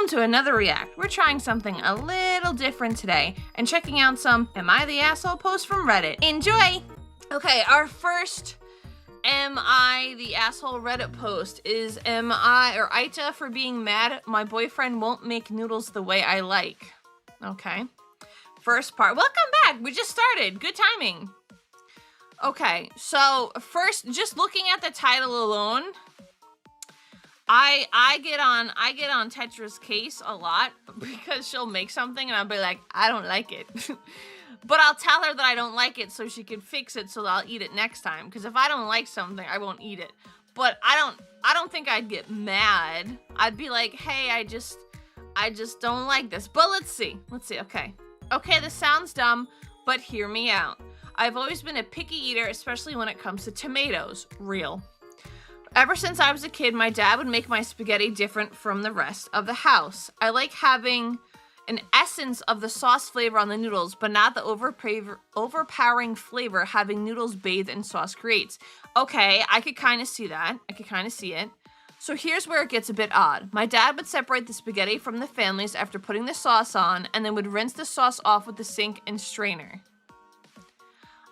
Welcome to another React. We're trying something a little different today and checking out some Am I the Asshole posts from Reddit. Enjoy! Okay, our first Am I the Asshole Reddit post is Am I or AITA for being mad my boyfriend won't make noodles the way I like. Okay. First part. Welcome back! We just started. Good timing. Okay, so first, just looking at the title alone, I get on Tetra's case a lot because she'll make something and I'll be like, I don't like it. But I'll tell her that I don't like it so she can fix it so that I'll eat it next time. Because if I don't like something, I won't eat it. But I don't think I'd get mad. I'd be like, hey, I just don't like this. But let's see. Okay, this sounds dumb, but hear me out. I've always been a picky eater, especially when it comes to tomatoes. Real. Ever since I was a kid, my dad would make my spaghetti different from the rest of the house. I like having an essence of the sauce flavor on the noodles, but not the overpowering flavor having noodles bathed in sauce creates. Okay, I could kind of see that. I could kind of see it. So here's where it gets a bit odd. My dad would separate the spaghetti from the families after putting the sauce on, and then would rinse the sauce off with the sink and strainer.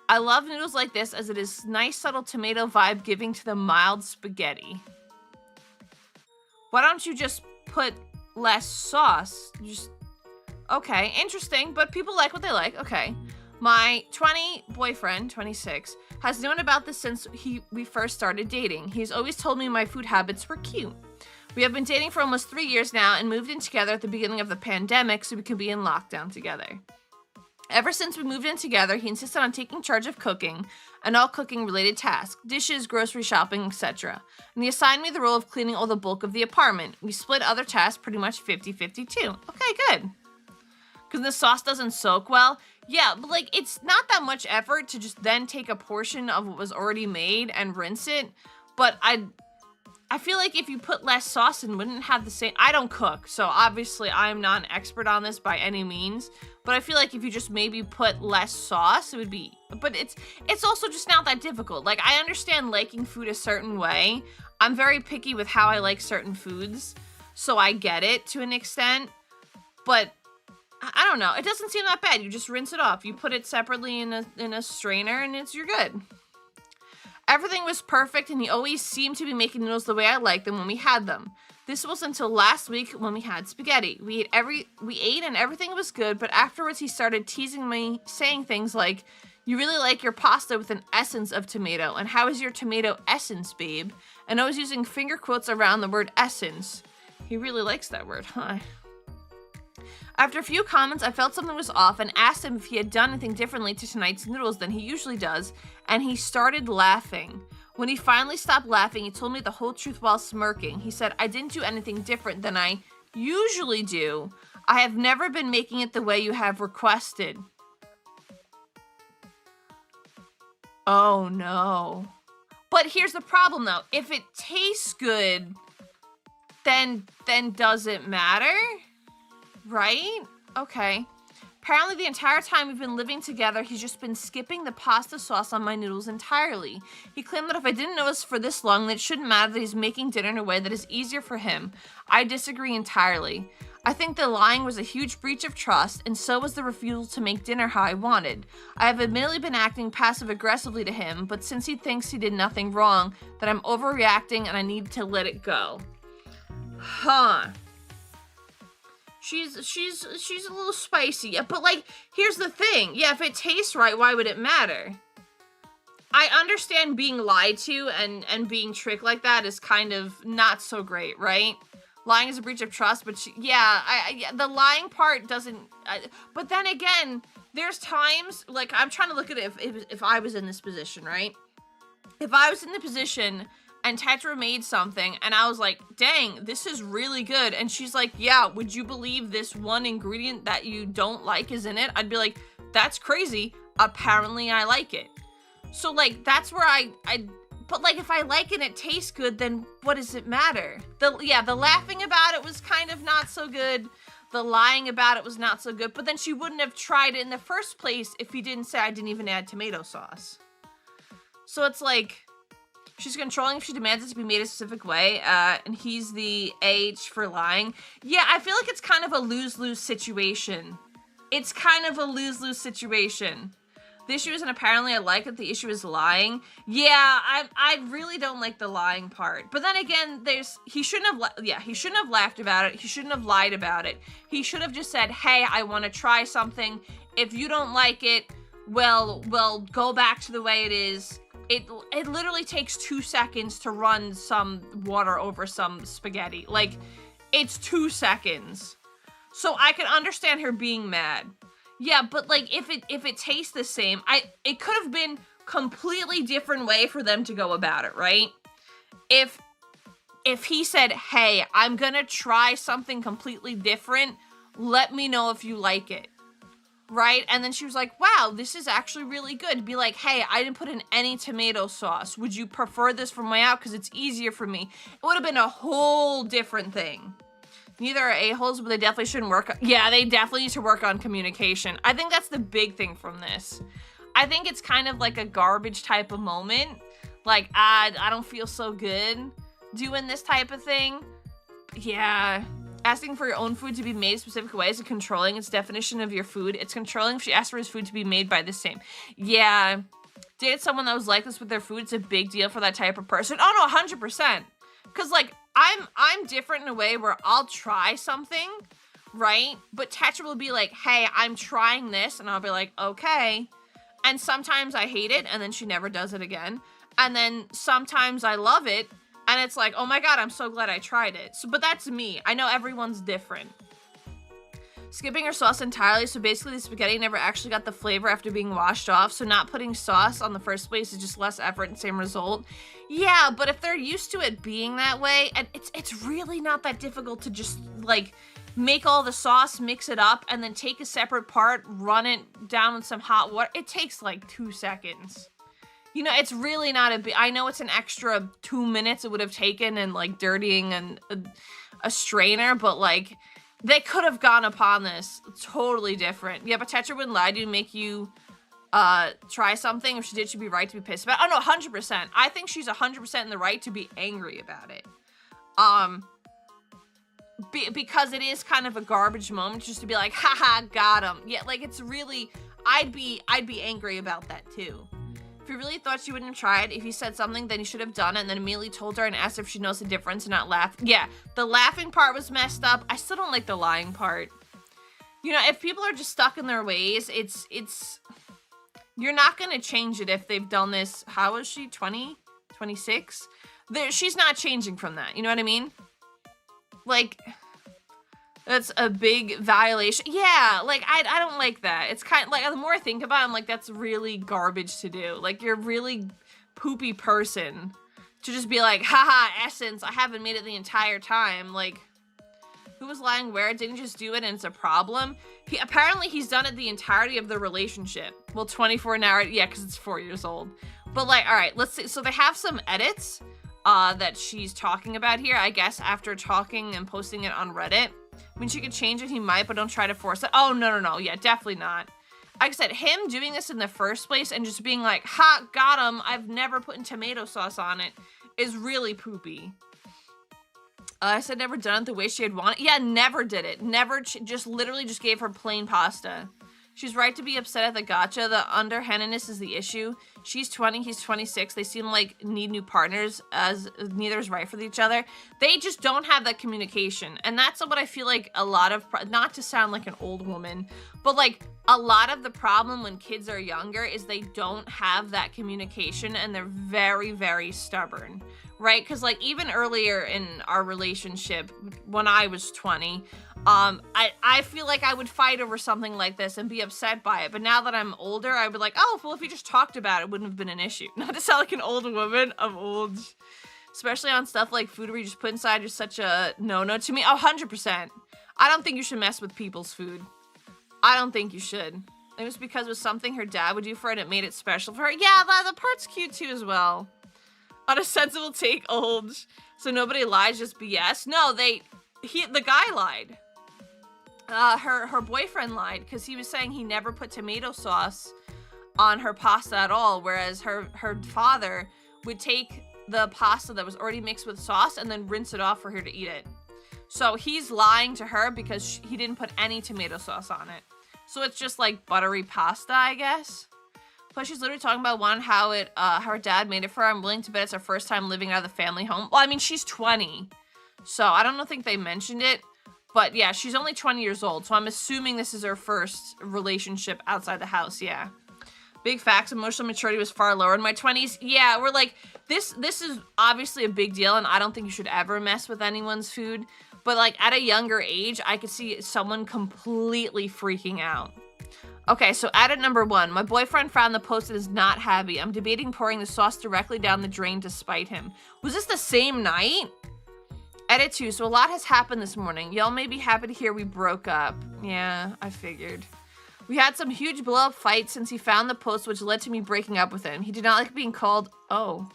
I love noodles like this as it is nice subtle tomato vibe giving to the mild spaghetti. Why don't you just put less sauce? Okay, interesting, but people like what they like. Okay. My 26, has known about this since we first started dating. He's always told me my food habits were cute. We have been dating for almost 3 years now and moved in together at the beginning of the pandemic so we could be in lockdown together. Ever since we moved in together, he insisted on taking charge of cooking and all cooking-related tasks, dishes, grocery shopping, etc. And he assigned me the role of cleaning all the bulk of the apartment. We split other tasks pretty much 50-50 too. Okay, good. Because the sauce doesn't soak well. Yeah, but like, it's not that much effort to just then take a portion of what was already made and rinse it. But I feel like if you put less sauce in, wouldn't have the same. I don't cook, so obviously I'm not an expert on this by any means. But I feel like if you just maybe put less sauce, it would be. But it's also just not that difficult. Like, I understand liking food a certain way. I'm very picky with how I like certain foods, so I get it to an extent. But I don't know. It doesn't seem that bad. You just rinse it off. You put it separately in a strainer, and you're good. Everything was perfect, and he always seemed to be making noodles the way I liked them when we had them. This was until last week when we had spaghetti. We ate and everything was good, but afterwards he started teasing me, saying things like, "You really like your pasta with an essence of tomato, and how is your tomato essence, babe?" And I was using finger quotes around the word essence. He really likes that word, huh? After a few comments, I felt something was off and asked him if he had done anything differently to tonight's noodles than he usually does, and he started laughing. When he finally stopped laughing, he told me the whole truth while smirking. He said, "I didn't do anything different than I usually do. I have never been making it the way you have requested." Oh no. But here's the problem though. If it tastes good, then does it matter? Right? Okay. Apparently the entire time we've been living together, he's just been skipping the pasta sauce on my noodles entirely. He claimed that if I didn't notice for this long, then it shouldn't matter that he's making dinner in a way that is easier for him. I disagree entirely. I think the lying was a huge breach of trust, and so was the refusal to make dinner how I wanted. I have admittedly been acting passive-aggressively to him, but since he thinks he did nothing wrong, that I'm overreacting and I need to let it go. Huh. She's a little spicy, but like, here's the thing. Yeah, if it tastes right, why would it matter? I understand being lied to and being tricked like that is kind of not so great, right? Lying is a breach of trust, but the lying part doesn't. But then again, there's times like I'm trying to look at it if I was in this position, right? If I was in the position and Tetra made something, and I was like, dang, this is really good. And she's like, yeah, would you believe this one ingredient that you don't like is in it? I'd be like, that's crazy. Apparently I like it. So, like, that's where but, like, if I like it and it tastes good, then what does it matter? The laughing about it was kind of not so good. The lying about it was not so good. But then she wouldn't have tried it in the first place if he didn't say I didn't even add tomato sauce. So it's like, She's controlling if she demands it to be made a specific way, and he's the AH for lying. Yeah, I feel like it's kind of a lose-lose situation. It's kind of a lose-lose situation. The issue isn't apparently I like it, the issue is lying. Yeah, I really don't like the lying part. But then again, he shouldn't have laughed about it. He shouldn't have lied about it. He should have just said, hey, I want to try something. If you don't like it, well, go back to the way it is. It literally takes 2 seconds to run some water over some spaghetti. Like, it's 2 seconds. So I can understand her being mad. Yeah, but like, if it tastes the same, it could have been completely different way for them to go about it, right? If he said, hey, I'm gonna try something completely different, let me know if you like it. Right? And then she was like, wow, this is actually really good. Be like, hey, I didn't put in any tomato sauce. Would you prefer this from my out? Because it's easier for me. It would have been a whole different thing. Neither are a-holes, but they definitely shouldn't work. Yeah, they definitely need to work on communication. I think that's the big thing from this. I think it's kind of like a garbage type of moment. Like, I don't feel so good doing this type of thing. Yeah. Asking for your own food to be made specific ways and controlling its definition of your food. It's controlling if she asks for his food to be made by the same. Yeah. Dated someone that was like this with their food. It's a big deal for that type of person. Oh, no, 100%. Because, like, I'm different in a way where I'll try something, right? But Tetra will be like, hey, I'm trying this. And I'll be like, okay. And sometimes I hate it, and then she never does it again. And then sometimes I love it. And it's like, oh my god, I'm so glad I tried it. So, but that's me. I know everyone's different. Skipping her sauce entirely, so basically the spaghetti never actually got the flavor after being washed off, so not putting sauce on the first place is just less effort and same result. Yeah, but if they're used to it being that way, and it's really not that difficult to just, like, make all the sauce, mix it up, and then take a separate part, run it down with some hot water. It takes, like, 2 seconds. You know, it's really not a big... I know it's an extra 2 minutes it would have taken and, like, dirtying a strainer, but, like, they could have gone upon this totally different. Yeah, but Tetra wouldn't lie to you, make you try something. If she did, she'd be right to be pissed about it. Oh, no, 100%. I think she's 100% in the right to be angry about it. Because it is kind of a garbage moment just to be like, haha, got him. Yeah, like, it's really... I'd be angry about that, too. If you really thought she wouldn't try it, if you said something, then you should have done it and then immediately told her and asked if she knows the difference and not laugh. Yeah, the laughing part was messed up. I still don't like the lying part. You know, if people are just stuck in their ways, it's... You're not going to change it if they've done this. How is she? 20? 26? She's not changing from that. You know what I mean? Like... That's a big violation. Yeah, like, I don't like that. It's kind of, like, the more I think about it, I'm like, that's really garbage to do. Like, you're a really poopy person to just be like, haha, essence, I haven't made it the entire time. Like, who was lying where? Didn't just do it and it's a problem? Apparently, he's done it the entirety of the relationship. Well, 24 now, yeah, because it's 4 years old. But, like, all right, let's see. So they have some edits that she's talking about here, I guess, after talking and posting it on Reddit. I mean, she could change it, he might, but don't try to force it. Oh, no, yeah, definitely not. Like I said, him doing this in the first place and just being like, ha, got him, I've never put in tomato sauce on it, is really poopy. I said never done it the way she had wanted. Yeah, never did it. Never, just literally just gave her plain pasta. She's right to be upset at the gotcha. The underhandedness is the issue. She's 20, he's 26. They seem like need new partners as neither is right for each other. They just don't have that communication. And that's what I feel like a lot of, not to sound like an old woman, but like a lot of the problem when kids are younger is they don't have that communication and they're very, very stubborn, right? Because like even earlier in our relationship, when I was 20, I feel like I would fight over something like this and be upset by it. But now that I'm older, I would be like, oh, well, if we just talked about it, it wouldn't have been an issue. Not to sound like an old woman, I'm old. Especially on stuff like food where you just put inside is such a no-no to me. Oh, 100%. I don't think you should mess with people's food. I don't think you should. It was because it was something her dad would do for her and it made it special for her. Yeah, the part's cute too as well. On a sensible take, old. So nobody lies, just BS. No, the guy lied. Her boyfriend lied because he was saying he never put tomato sauce on her pasta at all, whereas her father would take the pasta that was already mixed with sauce and then rinse it off for her to eat it. So he's lying to her because he didn't put any tomato sauce on it. So it's just like buttery pasta, I guess. Plus, she's literally talking about how her dad made it for her. I'm willing to bet it's her first time living out of the family home. Well, I mean, she's 20. So I don't think they mentioned it. But yeah, she's only 20 years old. So I'm assuming this is her first relationship outside the house, yeah. Big facts, emotional maturity was far lower in my 20s. Yeah, we're like, this is obviously a big deal, and I don't think you should ever mess with anyone's food. But like, at a younger age, I could see someone completely freaking out. Okay, so edit number 1. My boyfriend found the post and is not happy. I'm debating pouring the sauce directly down the drain to spite him. Was this the same night? Edit 2. So a lot has happened this morning. Y'all may be happy to hear we broke up. Yeah, I figured. We had some huge blow-up fight since he found the post, which led to me breaking up with him. He did not like being called, oh.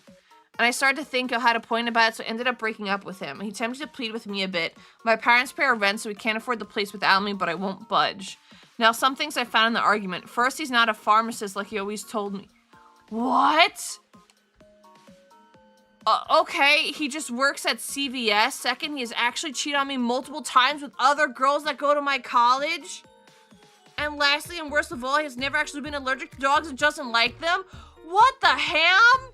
And I started to think I had a point about it, so I ended up breaking up with him. He attempted to plead with me a bit. My parents pay our rent, so we can't afford the place without me, but I won't budge. Now, some things I found in the argument. First, he's not a pharmacist like he always told me. What? Okay, he just works at CVS. Second, he has actually cheated on me multiple times with other girls that go to my college. And lastly, and worst of all, he has never actually been allergic to dogs and doesn't like them. What the ham?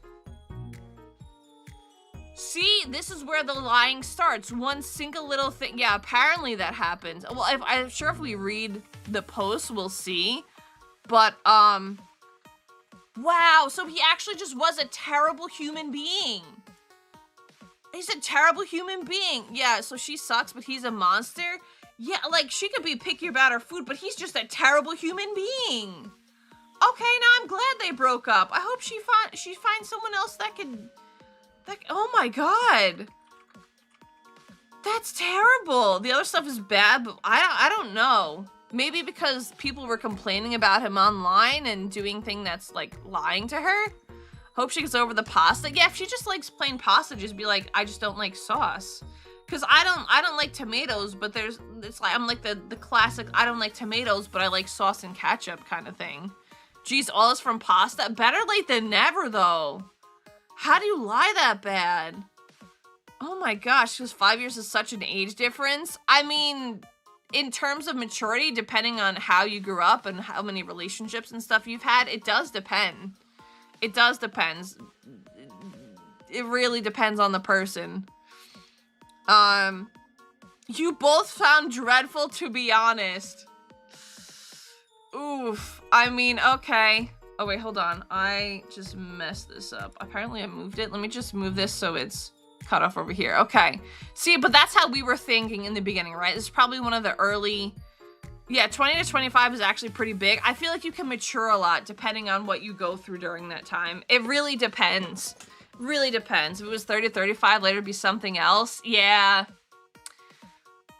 See, this is where the lying starts. One single little thing. Yeah, apparently that happened. Well, I'm sure if we read the post, we'll see. But, wow. So he actually just was a terrible human being. He's a terrible human being. Yeah, so she sucks, but he's a monster. Yeah, like, she could be picky about her food, but he's just a terrible human being. Okay, now I'm glad they broke up. I hope she finds someone else that could... oh my god. That's terrible. The other stuff is bad, but I don't know. Maybe because people were complaining about him online and doing thing that's, like, lying to her. Hope she gets over the pasta. Yeah, if she just likes plain pasta, just be like, I just don't like sauce. Because I don't like tomatoes, but I'm like the classic, I don't like tomatoes, but I like sauce and ketchup kind of thing. Geez, all this from pasta? Better late than never, though. How do you lie that bad? Oh my gosh, because 5 years is such an age difference. I mean, in terms of maturity, depending on how you grew up and how many relationships and stuff you've had, it does depend. It does depend. It really depends on the person. You both found dreadful, to be honest. Oof. I mean, okay. Oh, wait, hold on. I just messed this up. Apparently I moved it. Let me just move this so it's cut off over here. Okay. See, but that's how we were thinking in the beginning, right? This is probably one of the early... Yeah, 20 to 25 is actually pretty big. I feel like you can mature a lot depending on what you go through during that time. It really depends. Really depends. If it was 30 to 35, later it'd be something else. Yeah.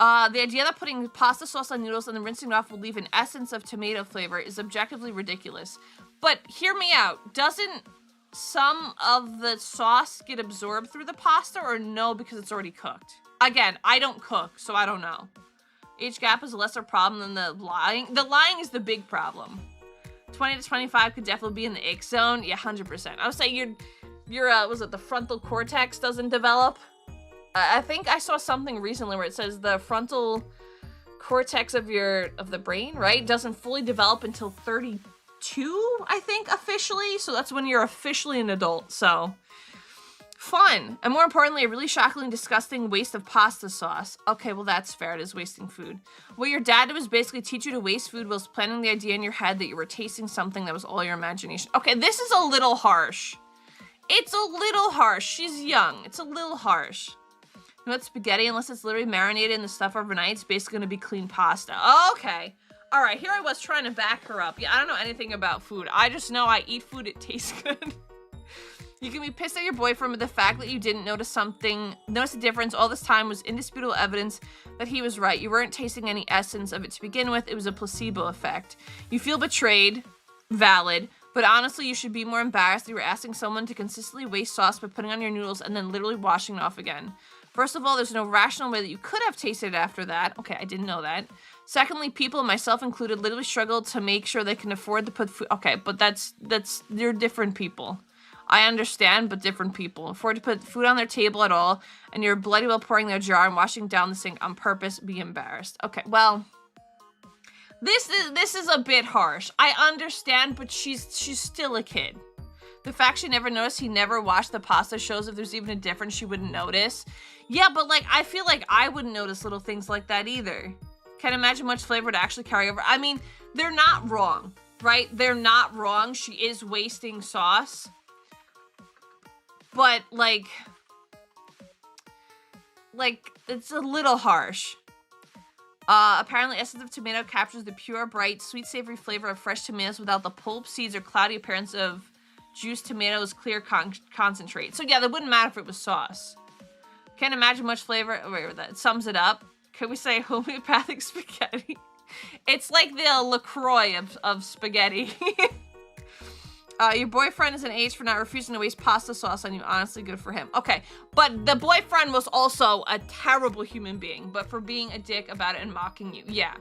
The idea that putting pasta sauce on noodles and then rinsing it off will leave an essence of tomato flavor is objectively ridiculous. But hear me out. Doesn't some of the sauce get absorbed through the pasta, or no, because it's already cooked? Again, I don't cook, so I don't know. Age gap is a lesser problem than the lying. The lying is the big problem. 20 to 25 could definitely be in the ick zone. Yeah, 100%. I would say was it the frontal cortex doesn't develop? I think I saw something recently where it says the frontal cortex of the brain, right, doesn't fully develop until 32, I think, officially. So that's when you're officially an adult. So fun. And more importantly, a really shockingly disgusting waste of pasta sauce. Okay, well, that's fair. It is wasting food. What your dad did was basically teach you to waste food whilst planting the idea in your head that you were tasting something that was all your imagination. Okay, this is a little harsh. It's a little harsh. She's young. It's a little harsh. You know what, spaghetti, unless it's literally marinated in the stuff overnight, it's basically going to be clean pasta. Okay. All right, here I was trying to back her up. Yeah, I don't know anything about food. I just know I eat food, it tastes good. You can be pissed at your boyfriend, but the fact that you didn't notice a difference all this time was indisputable evidence that he was right. You weren't tasting any essence of it to begin with. It was a placebo effect. You feel betrayed. Valid. But honestly, you should be more embarrassed that you were asking someone to consistently waste sauce by putting on your noodles and then literally washing it off again. First of all, there's no rational way that you could have tasted it after that. Okay, I didn't know that. Secondly, people, myself included, literally struggled to make sure they can afford to put food. Okay, but you're different people. I understand, but different people afford to put food on their table at all, and you're bloody well pouring their jar and washing down the sink on purpose. Be embarrassed. Okay, well, this is a bit harsh. I understand, but she's still a kid. The fact she never noticed he never washed the pasta shows if there's even a difference she wouldn't notice. Yeah, but like, I feel like I wouldn't notice little things like that either. Can't imagine much flavor to actually carry over. I mean, they're not wrong, right? They're not wrong. She is wasting sauce. But like, it's a little harsh. Apparently essence of tomato captures the pure, bright, sweet, savory flavor of fresh tomatoes without the pulp, seeds, or cloudy appearance of juiced tomatoes, clear concentrate. So yeah, that wouldn't matter if it was sauce. Can't imagine much flavor. Wait, that sums it up. Could we say homeopathic spaghetti? It's like the LaCroix of spaghetti. Your boyfriend is an ace for not refusing to waste pasta sauce on you. Honestly, good for him. Okay, but the boyfriend was also a terrible human being, but for being a dick about it and mocking you. Yeah.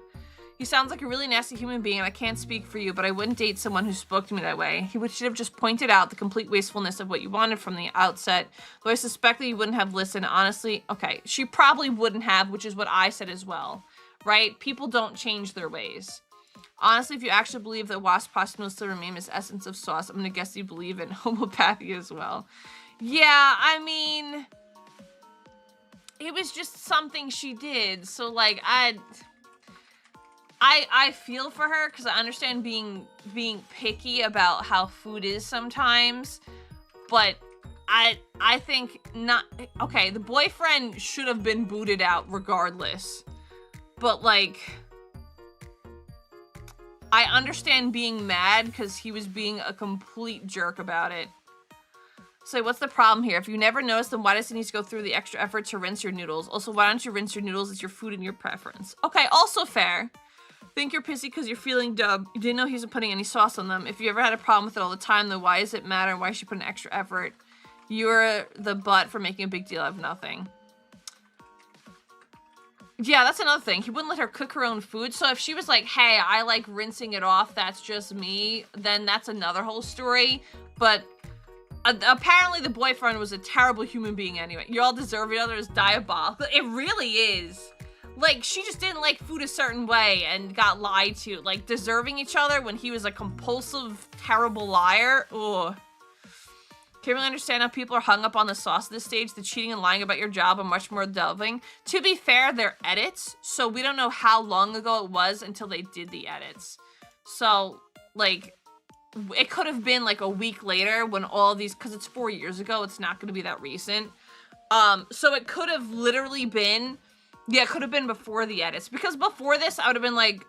He sounds like a really nasty human being, and I can't speak for you, but I wouldn't date someone who spoke to me that way. He should have just pointed out the complete wastefulness of what you wanted from the outset, though I suspect that you wouldn't have listened. Honestly, okay, she probably wouldn't have, which is what I said as well, right? People don't change their ways. Honestly, if you actually believe that wasp pasta will still remain as essence of sauce, I'm gonna guess you believe in homeopathy as well. Yeah, I mean, it was just something she did, so like, I feel for her because I understand being picky about how food is sometimes, but I think not. Okay, the boyfriend should have been booted out regardless, but like, I understand being mad because he was being a complete jerk about it. So what's the problem here? If you never notice, then why does he need to go through the extra effort to rinse your noodles? Also, why don't you rinse your noodles? It's your food and your preference. Okay, also fair. Think you're pissy because you're feeling dumb. You didn't know he wasn't putting any sauce on them. If you ever had a problem with it all the time, then why does it matter? Why should you put an extra effort? You're the butt for making a big deal out of nothing. Yeah, that's another thing. He wouldn't let her cook her own food. So if she was like, hey, I like rinsing it off, that's just me, then that's another whole story. But apparently the boyfriend was a terrible human being anyway. You all deserve each other as diabolical. It really is. Like, she just didn't like food a certain way and got lied to. Like, deserving each other when he was a compulsive, terrible liar. Ugh. Can't really understand how people are hung up on the sauce at this stage. The cheating and lying about your job are much more delving. To be fair, they're edits, so we don't know how long ago it was until they did the edits. So, like, it could have been like a week later when all these, because it's 4 years ago, it's not going to be that recent. So it could have literally been, yeah, it could have been before the edits. Because before this, I would have been like,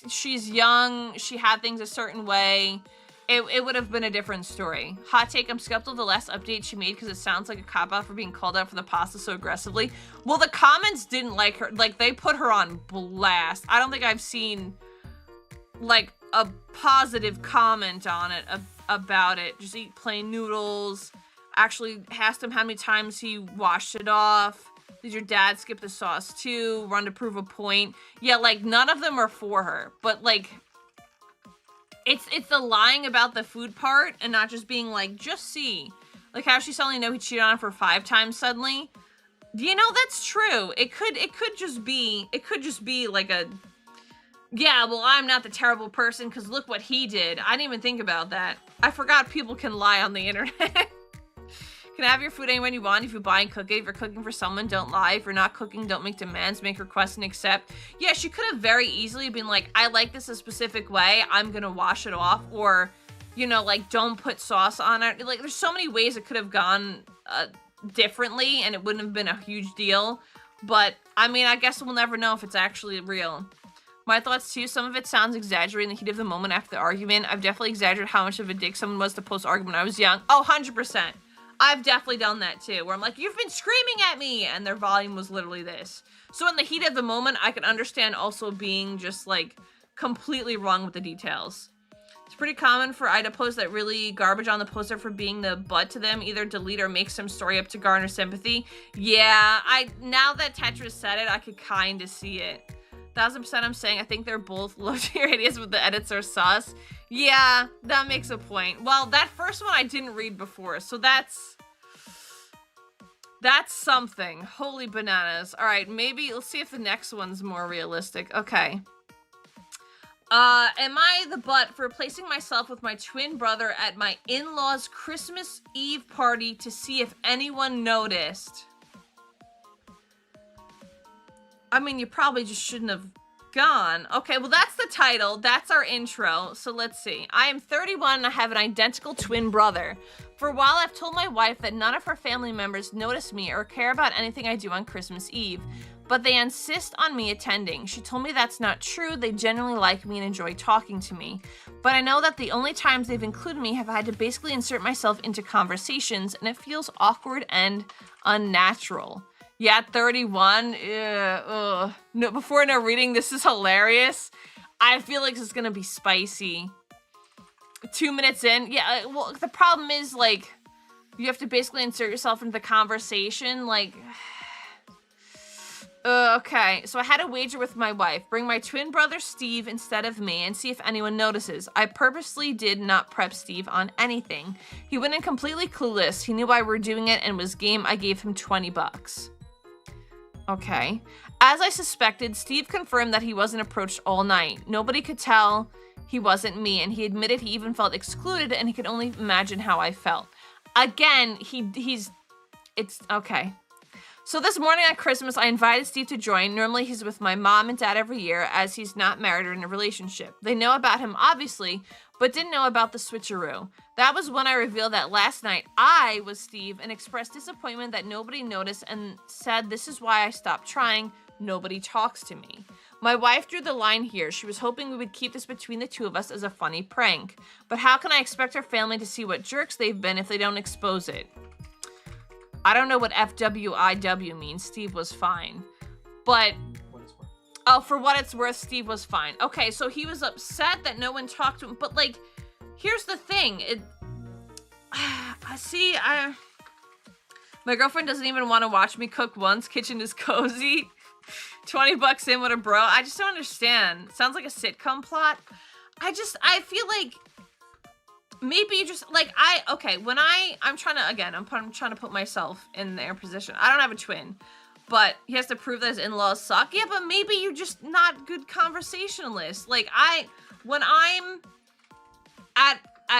she's young, she had things a certain way. It would have been a different story. Hot take, I'm skeptical of the last update she made because it sounds like a cop-out for being called out for the pasta so aggressively. Well, the comments didn't like her. Like, they put her on blast. I don't think I've seen, like, a positive comment on it, about it. Just eat plain noodles. Actually asked him how many times he washed it off. Did your dad skip the sauce too? Run to prove a point. Yeah, like, none of them are for her. But, like, it's the lying about the food part and not just being like, just see. Like how she suddenly know he cheated on her for 5 times suddenly. You know, that's true. It could just be like a, yeah, well, I'm not the terrible person because look what he did. I didn't even think about that. I forgot people can lie on the internet. Can have your food any way you want. If you buy and cook it, if you're cooking for someone, don't lie. If you're not cooking, don't make demands, make requests and accept. Yeah, she could have very easily been like, I like this a specific way, I'm gonna wash it off. Or, you know, like, don't put sauce on it. Like, there's so many ways it could have gone differently and it wouldn't have been a huge deal. But, I mean, I guess we'll never know if it's actually real. My thoughts too, some of it sounds exaggerated in the heat of the moment after the argument. I've definitely exaggerated how much of a dick someone was to post-argument when I was young. Oh, 100%. I've definitely done that too, where I'm like, you've been screaming at me, and their volume was literally this. So in the heat of the moment, I can understand also being just, like, completely wrong with the details. It's pretty common for AITA posts that really garbage on the poster for being the butt to them, either delete or make some story up to garner sympathy. Yeah, now that Tetris said it, I could kind of see it. 1000% I'm saying I think they're both low-tier ideas, but the edits are sus. Yeah, that makes a point. Well, that first one I didn't read before, so that's something. Holy bananas. All right, maybe let's see if the next one's more realistic. Okay. Am I the butt for replacing myself with my twin brother at my in-laws' Christmas Eve party to see if anyone noticed? I mean, you probably just shouldn't have gone. Okay, well, that's the title. That's our intro. So let's see. I am 31 and I have an identical twin brother. For a while, I've told my wife that none of her family members notice me or care about anything I do on Christmas Eve, but they insist on me attending. She told me that's not true. They genuinely like me and enjoy talking to me. But I know that the only times they've included me have had to basically insert myself into conversations, and it feels awkward and unnatural. Yeah, 31. No, before no reading, this is hilarious. I feel like this is gonna be spicy. 2 minutes in, yeah. Well, the problem is like you have to basically insert yourself into the conversation. Like, okay. So I had a wager with my wife: bring my twin brother Steve instead of me, and see if anyone notices. I purposely did not prep Steve on anything. He went in completely clueless. He knew why we were doing it and was game. I gave him $20. Okay. As I suspected, Steve confirmed that he wasn't approached all night. Nobody could tell he wasn't me, and he admitted he even felt excluded, and he could only imagine how I felt. Again, it's okay. So this morning at Christmas, I invited Steve to join. Normally, he's with my mom and dad every year, as he's not married or in a relationship. They know about him, obviously, but didn't know about the switcheroo. That was when I revealed that last night I was Steve and expressed disappointment that nobody noticed and said this is why I stopped trying. Nobody talks to me. My wife drew the line here. She was hoping we would keep this between the two of us as a funny prank. But how can I expect our family to see what jerks they've been if they don't expose it? I don't know what FWIW means. Steve was fine. But, oh, for what it's worth, Steve was fine. Okay, so he was upset that no one talked to him. But, like, here's the thing. My girlfriend doesn't even want to watch me cook once. Kitchen is cozy. $20 in with a bro. I just don't understand. Sounds like a sitcom plot. I feel like maybe you just like when I'm trying to put myself in their position. I don't have a twin, but he has to prove that his in-laws suck. Yeah, but maybe you're just not good conversationalists. Like when I'm at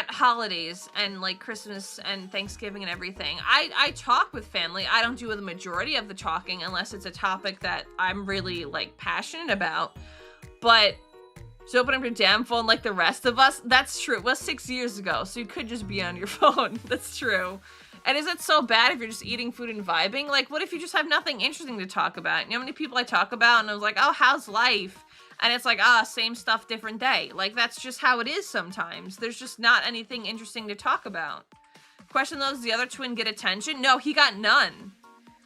holidays and like Christmas and Thanksgiving and everything, I talk with family. I don't do the majority of the talking unless it's a topic that I'm really like passionate about. But to open up your damn phone like the rest of us, that's true. It was 6 years ago, so you could just be on your phone. That's true. And is it so bad if you're just eating food and vibing? Like, what if you just have nothing interesting to talk about? You know how many people I talk about and I was like, oh, how's life? And it's like, same stuff, different day. Like, that's just how it is sometimes. There's just not anything interesting to talk about. Question though, does the other twin get attention? No, he got none.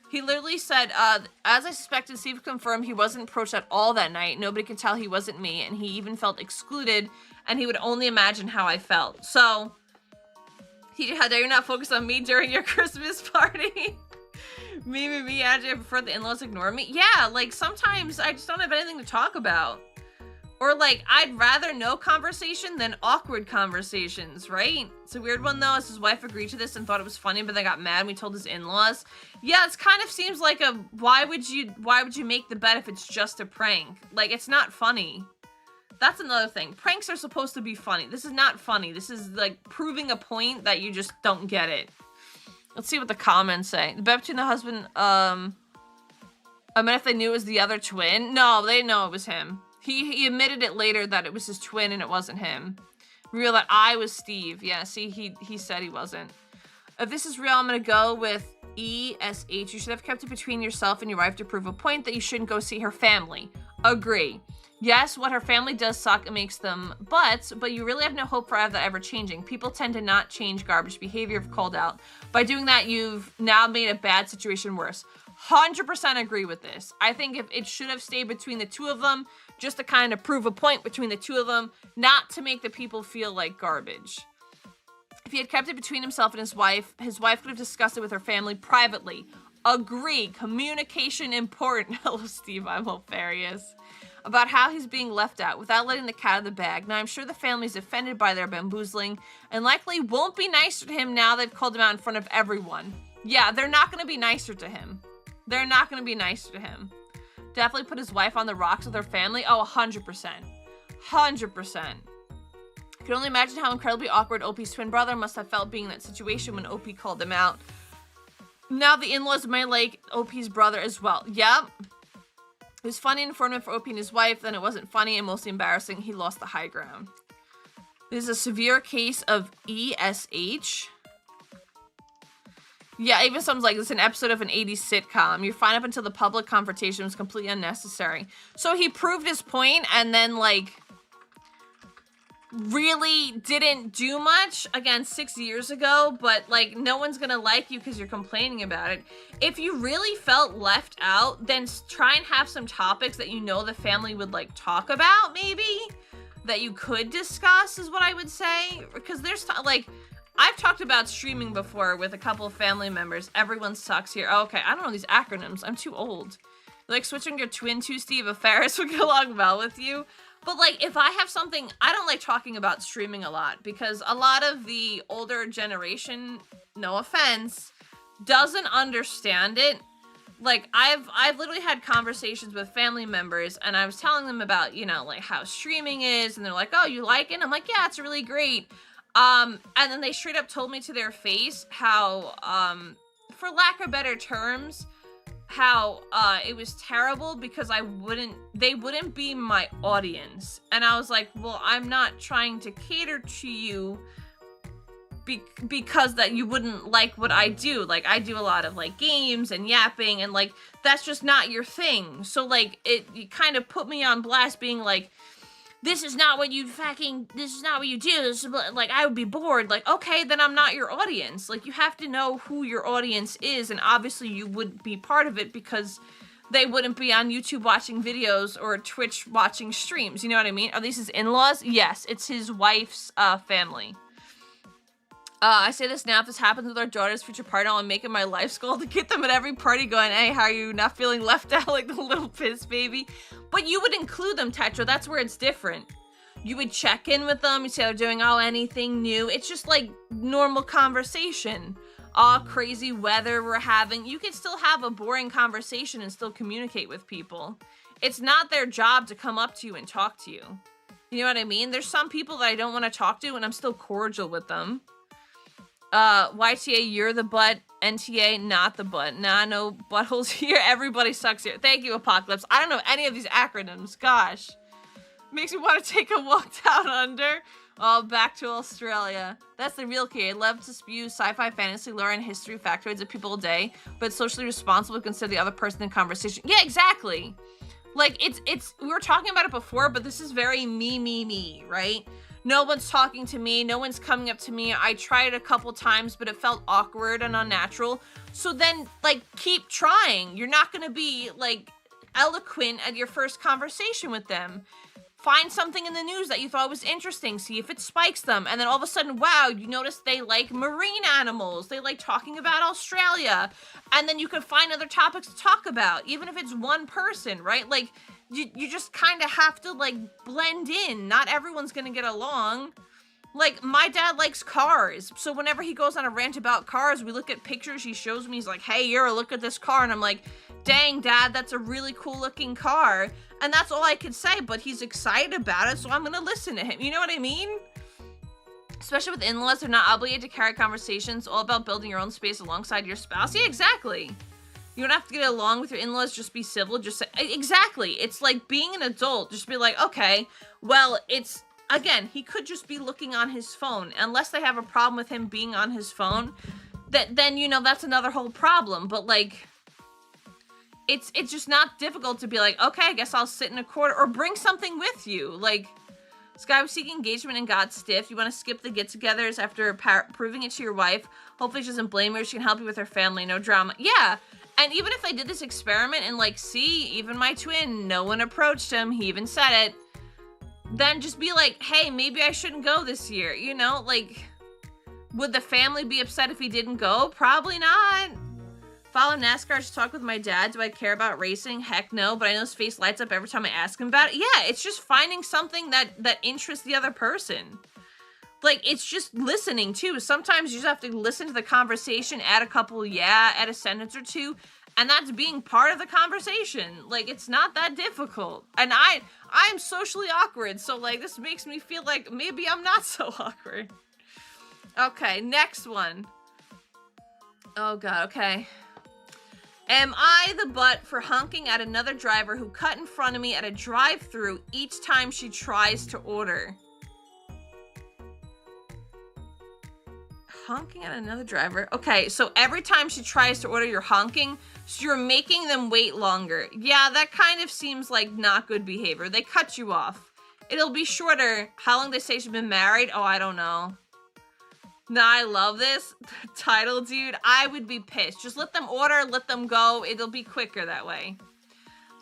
He literally said, as I suspected, Steve confirmed he wasn't approached at all that night. Nobody could tell he wasn't me, and he even felt excluded, and he would only imagine how I felt. So, how dare you not focus on me during your Christmas party? me, I prefer the in-laws ignore me. Yeah, like, sometimes I just don't have anything to talk about. Or, like, I'd rather no conversation than awkward conversations, right? It's a weird one, though, as his wife agreed to this and thought it was funny, but they got mad when we told his in-laws. Yeah, it's kind of seems like a, why would you make the bet if it's just a prank? Like, it's not funny. That's another thing. Pranks are supposed to be funny. This is not funny. This is, like, proving a point that you just don't get it. Let's see what the comments say. The bet between the husband, I mean, if they knew it was the other twin. No, they know it was him. He admitted it later that it was his twin and it wasn't him. Real that I was Steve. Yeah, see, he said he wasn't. If this is real, I'm gonna go with ESH. You should have kept it between yourself and your wife to prove a point that you shouldn't go see her family. Agree. Yes, what her family does suck, it makes them butts, but you really have no hope for that ever changing. People tend to not change garbage behavior if called out. By doing that, you've now made a bad situation worse. 100% agree with this. I think if it should have stayed between the two of them, just to kind of prove a point between the two of them, not to make the people feel like garbage. If he had kept it between himself and his wife could have discussed it with her family privately. Agree. Communication important. Hello, Steve. I'm hilarious. about how he's being left out without letting the cat out of the bag. Now, I'm sure the family's offended by their bamboozling and likely won't be nicer to him now they've called him out in front of everyone. Yeah, they're not going to be nicer to him. They're not going to be nicer to him. Definitely put his wife on the rocks with her family. Oh, 100%. 100%. I can only imagine how incredibly awkward OP's twin brother must have felt being in that situation when OP called him out. Now the in-laws may like OP's brother as well. Yep. It was funny and informative for OP and his wife, then it wasn't funny and mostly embarrassing. He lost the high ground. This is a severe case of ESH. Yeah, even someone's like, it's an episode of an 80s sitcom. You're fine up until the public confrontation was completely unnecessary. So he proved his point and then, like, really didn't do much, again, 6 years ago, but, like, no one's gonna like you because you're complaining about it. If you really felt left out, then try and have some topics that you know the family would, like, talk about, maybe, that you could discuss, is what I would say. Because there's, like... I've talked about streaming before with a couple of family members. Everyone sucks here. Oh, okay, I don't know these acronyms. I'm too old. Like, switching your twin to Steve of Ferris would go along well with you. But, like, if I have something... I don't like talking about streaming a lot because a lot of the older generation, no offense, doesn't understand it. Like, I've literally had conversations with family members and I was telling them about, you know, like, how streaming is. And they're like, oh, you like it? And I'm like, yeah, it's really great. And then they straight up told me to their face how, for lack of better terms, how, it was terrible because they wouldn't be my audience. And I was like, well, I'm not trying to cater to you because that you wouldn't like what I do. Like, I do a lot of, like, games and yapping and, like, that's just not your thing. So, like, it kind of put me on blast being like, this is not what you do. This is, like, I would be bored. Like, okay, then I'm not your audience. Like, you have to know who your audience is, and obviously you wouldn't be part of it because they wouldn't be on YouTube watching videos or Twitch watching streams. You know what I mean? Are these his in-laws? Yes, it's his wife's family. I say this now, if this happens with our daughter's future partner, I'll make it my life's goal to get them at every party going, hey, how are you not feeling left out like the little piss baby? But you would include them, Tetra. That's where it's different. You would check in with them. You say they're doing, oh, anything new. It's just like normal conversation. Oh, crazy weather we're having. You can still have a boring conversation and still communicate with people. It's not their job to come up to you and talk to you. You know what I mean? There's some people that I don't want to talk to and I'm still cordial with them. YTA, you're the butt. NTA, not the butt. Nah, no buttholes here. Everybody sucks here. Thank you, Apocalypse. I don't know any of these acronyms. Gosh. Makes me want to take a walk down under. Oh, back to Australia. That's the real key. I love to spew sci-fi, fantasy, lore, and history factoids at people all day, but it's socially responsible to consider the other person in conversation. Yeah, exactly. Like, it's, we were talking about it before, but this is very me, right? No one's talking to me. No one's coming up to me. I tried it a couple times, but it felt awkward and unnatural. So then, like, keep trying. You're not going to be, like, eloquent at your first conversation with them. Find something in the news that you thought was interesting. See if it spikes them. And then all of a sudden, wow, you notice they like marine animals. They like talking about Australia. And then you can find other topics to talk about, even if it's one person, right? Like, you just kind of have to, like, blend in. Not everyone's gonna get along. Like, my dad likes cars. So whenever he goes on a rant about cars, we look at pictures, he shows me, he's like, hey, Yura, look at this car. And I'm like, dang, Dad, that's a really cool looking car. And that's all I could say, but he's excited about it, so I'm gonna listen to him. You know what I mean? Especially with in-laws, they're not obligated to carry conversations. All about building your own space alongside your spouse. Yeah, exactly. You don't have to get along with your in-laws, just be civil, just say, exactly. It's like being an adult, just be like, okay, well, it's, again, he could just be looking on his phone. Unless they have a problem with him being on his phone, then, you know, that's another whole problem. But, like, it's just not difficult to be like, okay, I guess I'll sit in a corner, or bring something with you. Like, this guy was seeking engagement and got stiff. You want to skip the get-togethers after proving it to your wife. Hopefully she doesn't blame her. She can help you with her family. No drama. Yeah. And even if I did this experiment and, like, see, even my twin, no one approached him, he even said it, then just be like, hey, maybe I shouldn't go this year, you know? Like, would the family be upset if he didn't go? Probably not. Follow NASCAR to talk with my dad. Do I care about racing? Heck no, but I know his face lights up every time I ask him about it. Yeah, it's just finding something that interests the other person. Like, it's just listening, too. Sometimes you just have to listen to the conversation, add a sentence or two, and that's being part of the conversation. Like, it's not that difficult. And I'm socially awkward, so, like, this makes me feel like maybe I'm not so awkward. Okay, next one. Oh, God, okay. Am I the butt for honking at another driver who cut in front of me at a drive-thru each time she tries to order? Honking at another driver? Okay, so every time she tries to order, you're honking, so you're making them wait longer. Yeah, that kind of seems like not good behavior. They cut you off. It'll be shorter. How long they say she's been married? Oh, I don't know. Nah, I love this title, dude. I would be pissed. Just let them order, let them go. It'll be quicker that way.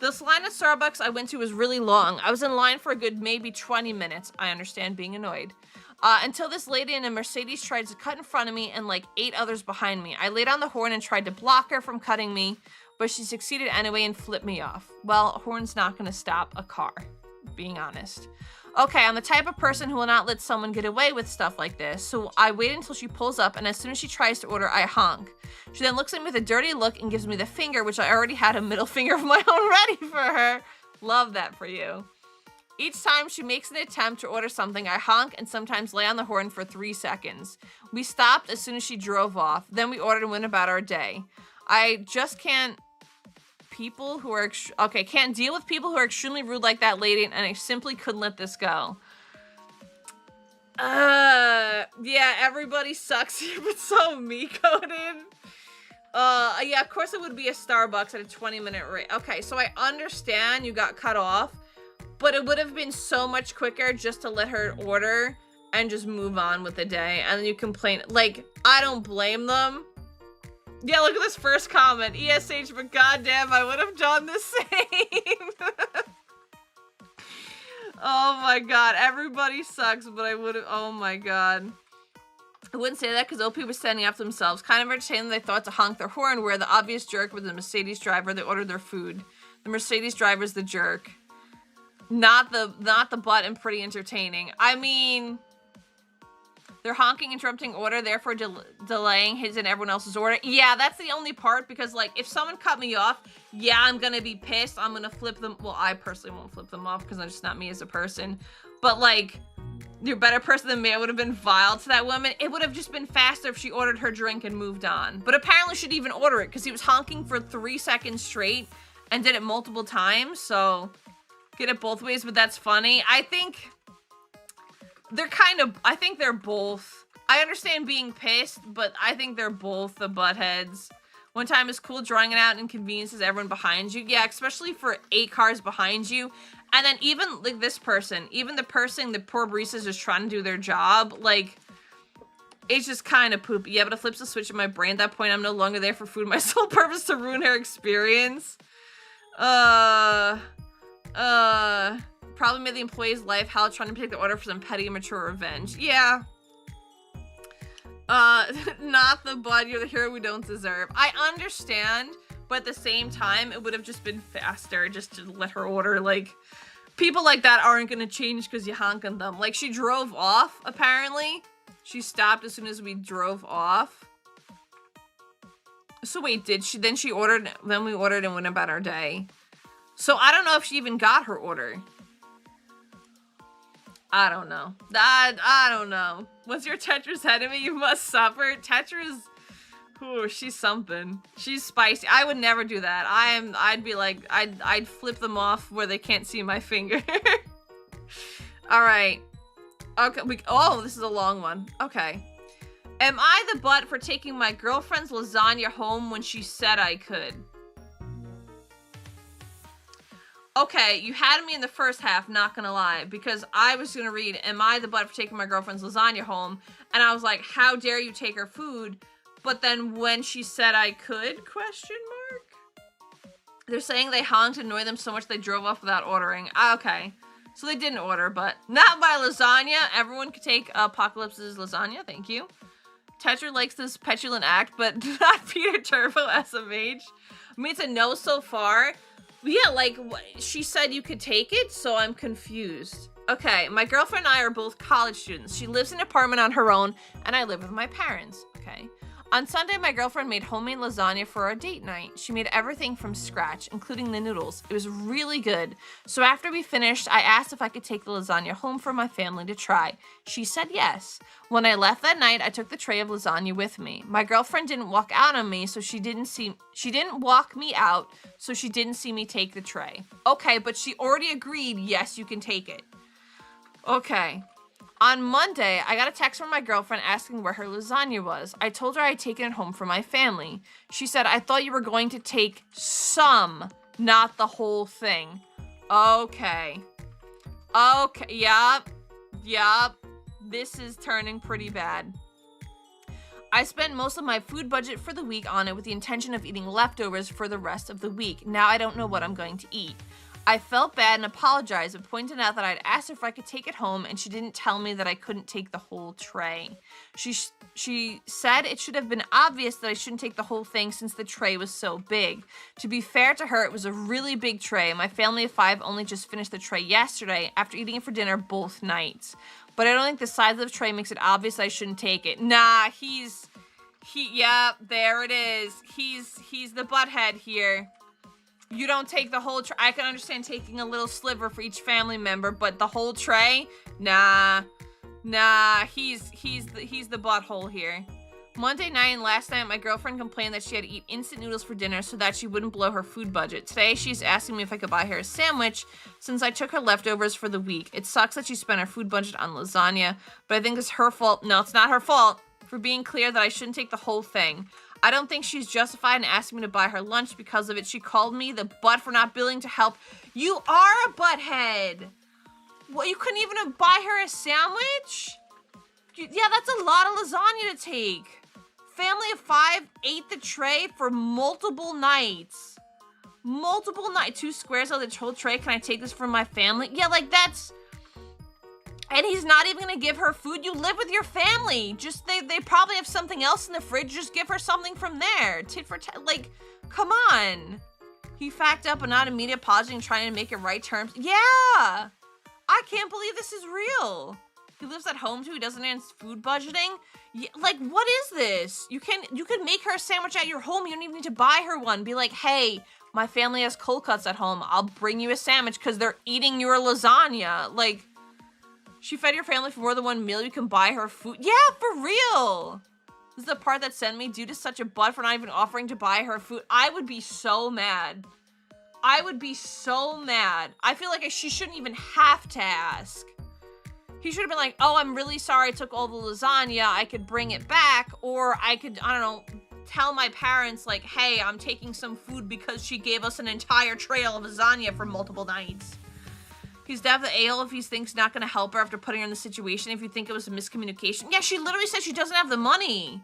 This line at Starbucks I went to was really long. I was in line for a good maybe 20 minutes. I understand being annoyed. Until this lady in a Mercedes tried to cut in front of me and like 8 others behind me. I laid on the horn and tried to block her from cutting me, but she succeeded anyway and flipped me off. Well, a horn's not gonna stop a car, being honest. Okay, I'm the type of person who will not let someone get away with stuff like this, so I wait until she pulls up, and as soon as she tries to order, I honk. She then looks at me with a dirty look and gives me the finger, which I already had a middle finger of my own ready for her. Love that for you. Each time she makes an attempt to order something, I honk and sometimes lay on the horn for 3 seconds. We stopped as soon as she drove off. Then we ordered and went about our day. I just can't can't deal with people who are extremely rude like that lady, and I simply couldn't let this go. Yeah, everybody sucks here, but so me-coded. Yeah, of course it would be a Starbucks at a 20-minute rate. Okay, so I understand you got cut off, but it would have been so much quicker just to let her order and just move on with the day, and then you complain. Like, I don't blame them. Yeah, look at this first comment. ESH, but goddamn, I would have done the same. Oh my god, everybody sucks, but I would have, oh my god. I wouldn't say that because OP was standing up for themselves. Kind of entertaining they thought to honk their horn, where the obvious jerk was the Mercedes driver. They ordered their food. The Mercedes driver's the jerk. Not the butt, and pretty entertaining. I mean, they're honking, interrupting order, therefore delaying his and everyone else's order. Yeah, that's the only part, because, like, if someone cut me off, yeah, I'm gonna be pissed. I'm gonna flip them. Well, I personally won't flip them off, because I'm just not me as a person. But, like, you're a better person than me. I would have been vile to that woman. It would have just been faster if she ordered her drink and moved on. But apparently she didn't even order it, because he was honking for 3 seconds straight and did it multiple times, so get it both ways, but that's funny. I think they're both. I understand being pissed, but I think they're both the buttheads. One time is cool, drawing it out inconveniences everyone behind you. Yeah, especially for 8 cars behind you. And then even, like, this person, even the poor baristas just trying to do their job, like, it's just kind of poopy. Yeah, but it flips the switch in my brain. At that point, I'm no longer there for food. My sole purpose to ruin her experience. Probably made the employee's life hell trying to take the order for some petty immature revenge. Yeah. Not the bud, you're the hero we don't deserve. I understand, but at the same time, it would have just been faster just to let her order. Like, people like that aren't gonna change because you honk on them. Like, she drove off, apparently. She stopped as soon as we drove off. So wait, did she? Then we ordered and went about our day. So I don't know if she even got her order. I don't know. I don't know. Once your Tetra's head of me, you must suffer. Tetra's, ooh, she's something. She's spicy. I would never do that. I'd be like, I'd flip them off where they can't see my finger. All right. Okay. Oh, this is a long one. Okay. Am I the butt for taking my girlfriend's lasagna home when she said I could? Okay, you had me in the first half, not gonna lie, because I was gonna read, am I the butt for taking my girlfriend's lasagna home? And I was like, how dare you take her food? But then when she said I could, question mark? They're saying they honked and annoyed them so much they drove off without ordering. Okay, so they didn't order, but not my lasagna. Everyone could take Apocalypse's lasagna, thank you. Tetra likes this petulant act, but not Peter Turbo SMH. I mean, it's a no so far. Yeah, like, she said you could take it, so I'm confused. Okay, my girlfriend and I are both college students. She lives in an apartment on her own, and I live with my parents, okay? On Sunday, my girlfriend made homemade lasagna for our date night. She made everything from scratch, including the noodles. It was really good. So after we finished, I asked if I could take the lasagna home for my family to try. She said yes. When I left that night, I took the tray of lasagna with me. My girlfriend didn't walk out on me, so she didn't walk me out, so she didn't see me take the tray. Okay, but she already agreed, yes, you can take it. Okay. On Monday, I got a text from my girlfriend asking where her lasagna was. I told her I'd taken it home for my family. She said, I thought you were going to take some, not the whole thing. Okay. Okay, yup. This is turning pretty bad. I spent most of my food budget for the week on it with the intention of eating leftovers for the rest of the week. Now I don't know what I'm going to eat. I felt bad and apologized, but pointed out that I'd asked her if I could take it home, and she didn't tell me that I couldn't take the whole tray. She said it should have been obvious that I shouldn't take the whole thing since the tray was so big. To be fair to her, it was a really big tray. My family of 5 only just finished the tray yesterday after eating it for dinner both nights. But I don't think the size of the tray makes it obvious I shouldn't take it. Nah, yeah, there it is. He's the butthead here. You don't take the whole tray. I can understand taking a little sliver for each family member, but the whole tray? Nah, he's the butthole here. Monday night and last night, my girlfriend complained that she had to eat instant noodles for dinner so that she wouldn't blow her food budget. Today, she's asking me if I could buy her a sandwich since I took her leftovers for the week. It sucks that she spent her food budget on lasagna, but I think it's her fault. No, it's not her fault for being clear that I shouldn't take the whole thing. I don't think she's justified in asking me to buy her lunch because of it. She called me the butt for not billing to help. You are a butthead. What, you couldn't even buy her a sandwich? Yeah, that's a lot of lasagna to take. Family of 5 ate the tray for multiple nights. 2 squares of the whole tray. Can I take this from my family? Yeah, like that's... And he's not even gonna give her food. You live with your family. Just, they probably have something else in the fridge. Just give her something from there. Tit for tat, like, come on. He facked up and not immediate apology and trying to make it right terms. Yeah! I can't believe this is real. He lives at home too. He doesn't understand food budgeting. Yeah, like, what is this? You can make her a sandwich at your home. You don't even need to buy her one. Be like, hey, my family has cold cuts at home. I'll bring you a sandwich because they're eating your lasagna. Like, she fed your family for more than one meal. You can buy her food. Yeah, for real. This is the part that sent me. Dude is such a butt for not even offering to buy her food. I would be so mad. I would be so mad. I feel like she shouldn't even have to ask. He should have been like, oh, I'm really sorry I took all the lasagna. I could bring it back. Or I could, I don't know, tell my parents, like, hey, I'm taking some food because she gave us an entire tray of lasagna for multiple nights. He's definitely a-hole if he thinks not going to help her after putting her in the situation. If you think it was a miscommunication. Yeah, she literally said she doesn't have the money.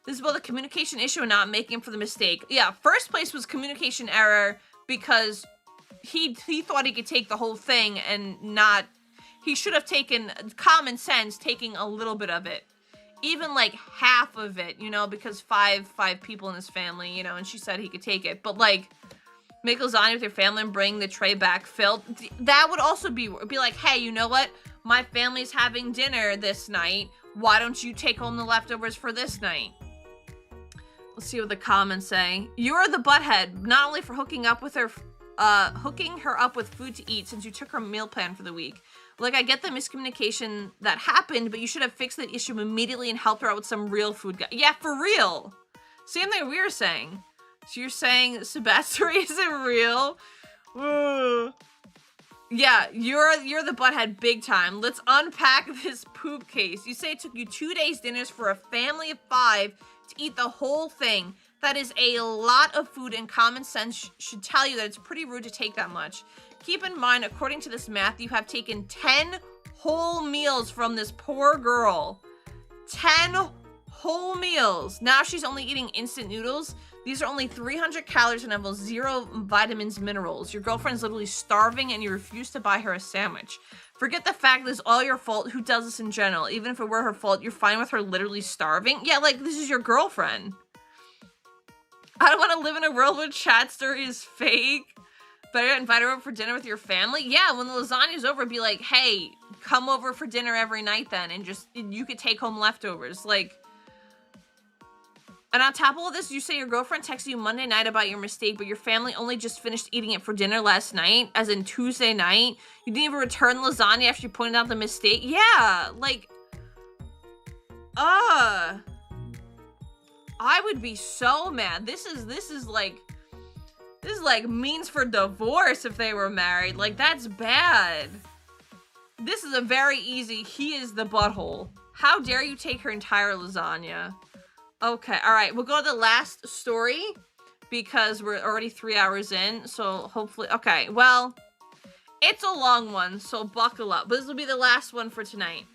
This is both a communication issue and not making him for the mistake. Yeah, first place was communication error because he thought he could take the whole thing and not... He should have taken common sense, taking a little bit of it. Even like half of it, you know, because five people in his family, you know, and she said he could take it. But like... Make lasagna with your family and bring the tray back filled. That would also be like, hey, you know what? My family's having dinner this night. Why don't you take home the leftovers for this night? Let's see what the comments say. You're the butthead, not only for hooking her up with food to eat since you took her meal plan for the week. Like, I get the miscommunication that happened, but you should have fixed the issue immediately and helped her out with some real food. Yeah, for real. Same thing we were saying. So you're saying Sebastian isn't real? Ugh. Yeah, you're the butthead big time. Let's unpack this poop case. You say it took you 2 days dinners for a family of 5 to eat the whole thing. That is a lot of food, and common sense should tell you that it's pretty rude to take that much. Keep in mind, according to this math, you have taken 10 whole meals from this poor girl. 10 whole meals. Now she's only eating instant noodles. These are only 300 calories and have 0 vitamins, minerals. Your girlfriend's literally starving and you refuse to buy her a sandwich. Forget the fact that it's all your fault. Who does this in general? Even if it were her fault, you're fine with her literally starving? Yeah, like, this is your girlfriend. I don't want to live in a world where chat story is fake. Better invite her over for dinner with your family? Yeah, when the lasagna's over, be like, hey, come over for dinner every night then, and just, you could take home leftovers. Like, and on top of all this, you say your girlfriend texted you Monday night about your mistake, but your family only just finished eating it for dinner last night, as in Tuesday night. You didn't even return the lasagna after you pointed out the mistake. Yeah, like, I would be so mad. This is like means for divorce if they were married. Like, that's bad. This is a very easy, he is the butthole. How dare you take her entire lasagna? Okay, all right, we'll go to the last story because we're already 3 hours in, so hopefully, okay, well, it's a long one, so buckle up. But this will be the last one for tonight.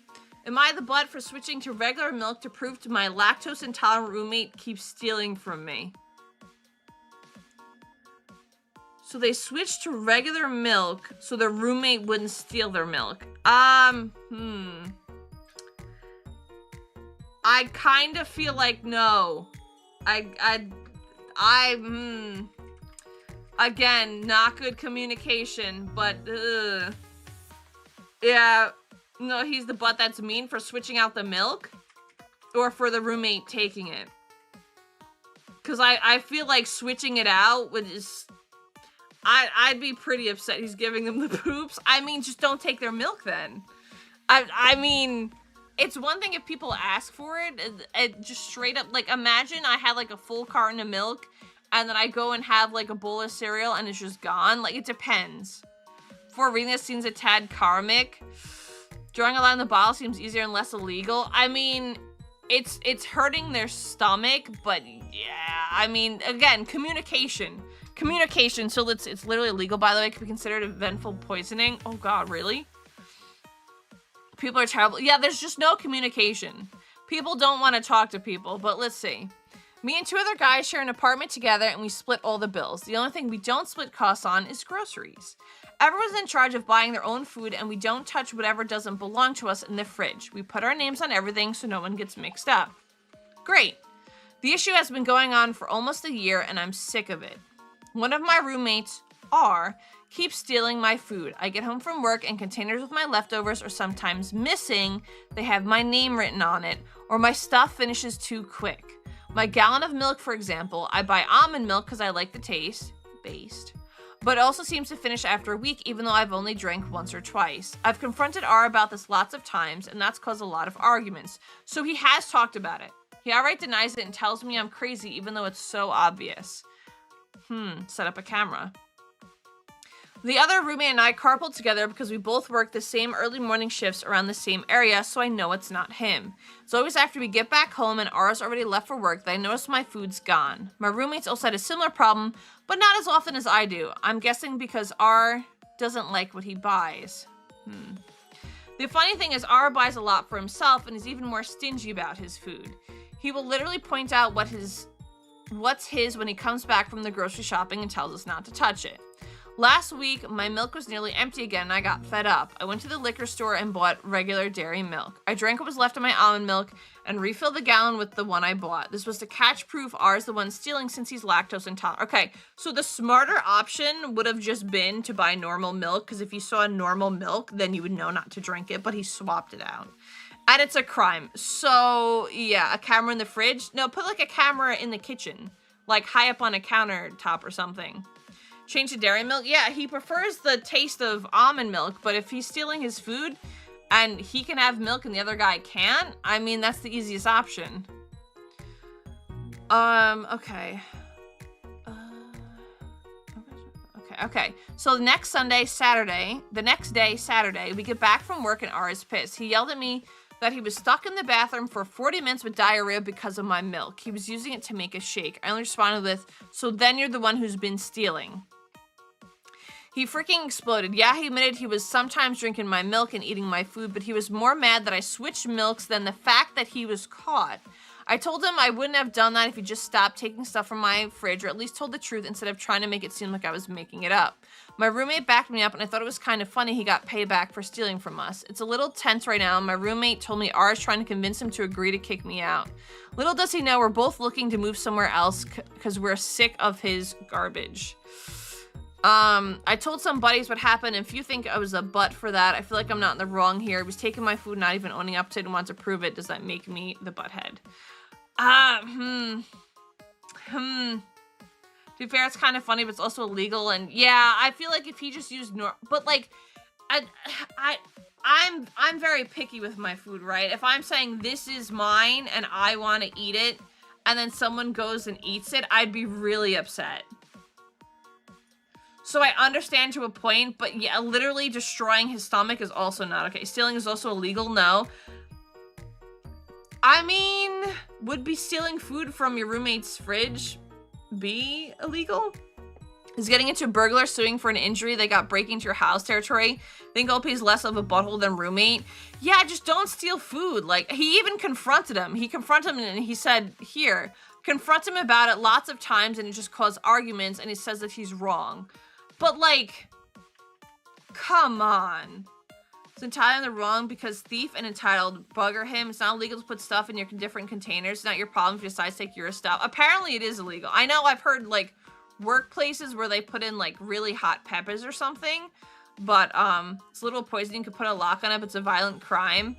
Am I the butt for switching to regular milk to prove to my lactose intolerant roommate keeps stealing from me? So they switched to regular milk so their roommate wouldn't steal their milk. I kind of feel like no. Again, not good communication, but yeah, no, he's the butt that's mean for switching out the milk or for the roommate taking it. Because I feel like switching it out would just, I'd be pretty upset he's giving them the poops. I mean, just don't take their milk then. I mean, it's one thing if people ask for it, just straight up, like, imagine I had, like, a full carton of milk, and then I go and have, like, a bowl of cereal, and it's just gone. Like, it depends. Before reading this seems a tad karmic. Drawing a line in the bottle seems easier and less illegal. I mean, it's hurting their stomach, but, yeah, I mean, again, communication. Communication, so it's literally illegal, by the way. It could be considered eventful poisoning. Oh, God, really? People are terrible. Yeah, there's just no communication. People don't want to talk to people, but let's see. Me and 2 other guys share an apartment together and we split all the bills. The only thing we don't split costs on is groceries. Everyone's in charge of buying their own food and we don't touch whatever doesn't belong to us in the fridge. We put our names on everything so no one gets mixed up. Great. The issue has been going on for almost a year and I'm sick of it. One of my roommates, R, keeps stealing my food. I get home from work and containers with my leftovers are sometimes missing. They have my name written on it, or my stuff finishes too quick. My gallon of milk, for example, I buy almond milk because I like the taste, based, but it also seems to finish after a week even though I've only drank once or twice. I've confronted R about this lots of times and that's caused a lot of arguments. So he has talked about it. He outright denies it and tells me I'm crazy even though it's so obvious. Set up a camera. The other roommate and I carpool together because we both work the same early morning shifts around the same area, so I know it's not him. It's always after we get back home and R's already left for work that I notice my food's gone. My roommates also had a similar problem, but not as often as I do. I'm guessing because R doesn't like what he buys. The funny thing is R buys a lot for himself and is even more stingy about his food. He will literally point out what's his when he comes back from the grocery shopping and tells us not to touch it. Last week, my milk was nearly empty again and I got fed up. I went to the liquor store and bought regular dairy milk. I drank what was left of my almond milk and refilled the gallon with the one I bought. This was to catch proof R's the one stealing since he's lactose intolerant. Okay, so the smarter option would have just been to buy normal milk because if you saw a normal milk, then you would know not to drink it, but he swapped it out. And it's a crime. So, yeah, a camera in the fridge? No, put like a camera in the kitchen, like high up on a countertop or something. Change to dairy milk? Yeah, he prefers the taste of almond milk, but if he's stealing his food and he can have milk and the other guy can't, I mean, that's the easiest option. Okay. Okay. So the next day, Saturday, we get back from work and R is pissed. He yelled at me that he was stuck in the bathroom for 40 minutes with diarrhea because of my milk. He was using it to make a shake. I only responded with, so then you're the one who's been stealing. He freaking exploded. Yeah, he admitted he was sometimes drinking my milk and eating my food, but he was more mad that I switched milks than the fact that he was caught. I told him I wouldn't have done that if he just stopped taking stuff from my fridge, or at least told the truth instead of trying to make it seem like I was making it up. My roommate backed me up, and I thought it was kind of funny he got payback for stealing from us. It's a little tense right now, and my roommate told me R is trying to convince him to agree to kick me out. Little does he know we're both looking to move somewhere else because we're sick of his garbage. I told some buddies what happened, and if you think I was a butt for that, I feel like I'm not in the wrong here. He was taking my food, not even owning up to it, and wants to prove it. Does that make me the butthead? To be fair, it's kind of funny, but it's also illegal, and yeah, I feel like if he just used but like, I'm very picky with my food, right? If I'm saying this is mine and I want to eat it, and then someone goes and eats it, I'd be really upset. So I understand to a point, but yeah, literally destroying his stomach is also not okay. Stealing is also illegal, no. I mean, would be stealing food from your roommate's fridge be illegal? Is getting into a burglar suing for an injury they got breaking into your house territory? Think OP is less of a butthole than roommate? Yeah, just don't steal food. Like, he even confronted him. He confronted him and he said, here, confront him about it lots of times, and it just caused arguments, and he says that he's wrong. But like, come on. It's entirely in the wrong because thief and entitled bugger him. It's not illegal to put stuff in your different containers. It's not your problem if you decide to take your stuff. Apparently it is illegal. I know I've heard like workplaces where they put in like really hot peppers or something, but it's a little poison. You could put a lock on it, but it's a violent crime.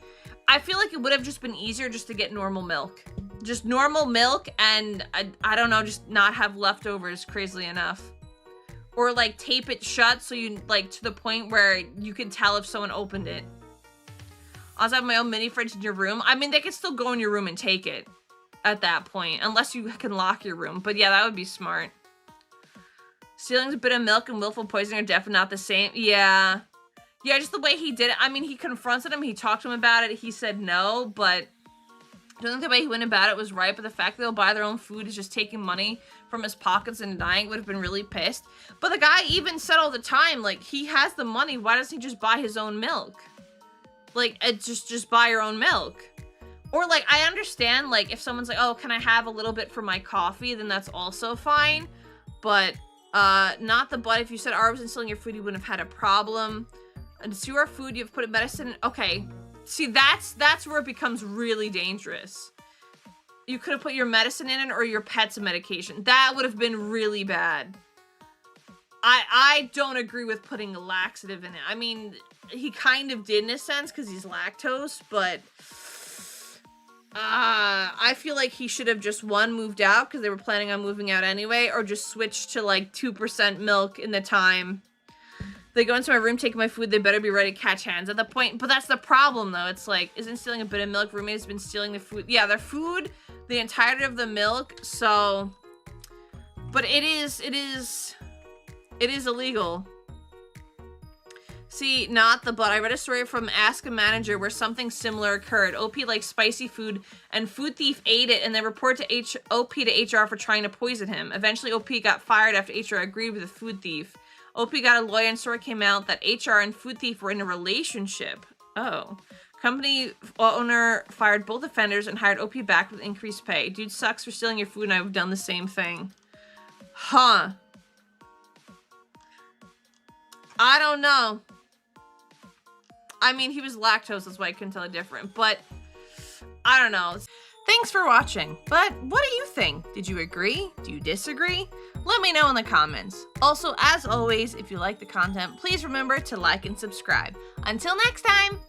I feel like it would have just been easier just to get normal milk. Just normal milk, and I don't know, just not have leftovers, crazily enough. Or like tape it shut so you like to the point where you can tell if someone opened it. I also have my own mini fridge in your room. I mean, they could still go in your room and take it at that point, unless you can lock your room. But yeah, that would be smart. Stealing a bit of milk and willful poisoning are definitely not the same. Yeah. Yeah, just the way he did it. I mean, he confronted him. He talked to him about it. He said no, but I don't think the way he went about it was right. But the fact that they'll buy their own food is just taking money from his pockets and denying, would have been really pissed. But the guy even said all the time, like, he has the money. Why doesn't he just buy his own milk? Like, just buy your own milk. Or, like, I understand, like, if someone's like, oh, can I have a little bit for my coffee? Then that's also fine. But, not the butt. If you said R was instilling your food, you wouldn't have had a problem. And to our food, you've put in medicine. Okay. See, that's where it becomes really dangerous. You could have put your medicine in it or your pet's medication. That would have been really bad. I don't agree with putting a laxative in it. I mean, he kind of did in a sense because he's lactose, but I feel like he should have just, one, moved out because they were planning on moving out anyway, or just switched to like 2% milk in the time. They go into my room, take my food, they better be ready to catch hands at the point. But that's the problem though. It's like, isn't stealing a bit of milk? Roommate has been stealing the food. Yeah, their food, the entirety of the milk, so, but it is illegal. See, not the butt. I read a story from Ask a Manager where something similar occurred. OP likes spicy food, and food thief ate it, and they report to OP to HR for trying to poison him. Eventually, OP got fired after HR agreed with the food thief. OP got a lawyer, and story came out that HR and food thief were in a relationship. Oh. Company owner fired both offenders and hired OP back with increased pay. Dude sucks for stealing your food, and I've done the same thing. Huh. I don't know. I mean, he was lactose, that's why I couldn't tell it different, but I don't know. Thanks for watching, but what do you think? Did you agree? Do you disagree? Let me know in the comments. Also, as always, if you like the content, please remember to like and subscribe. Until next time!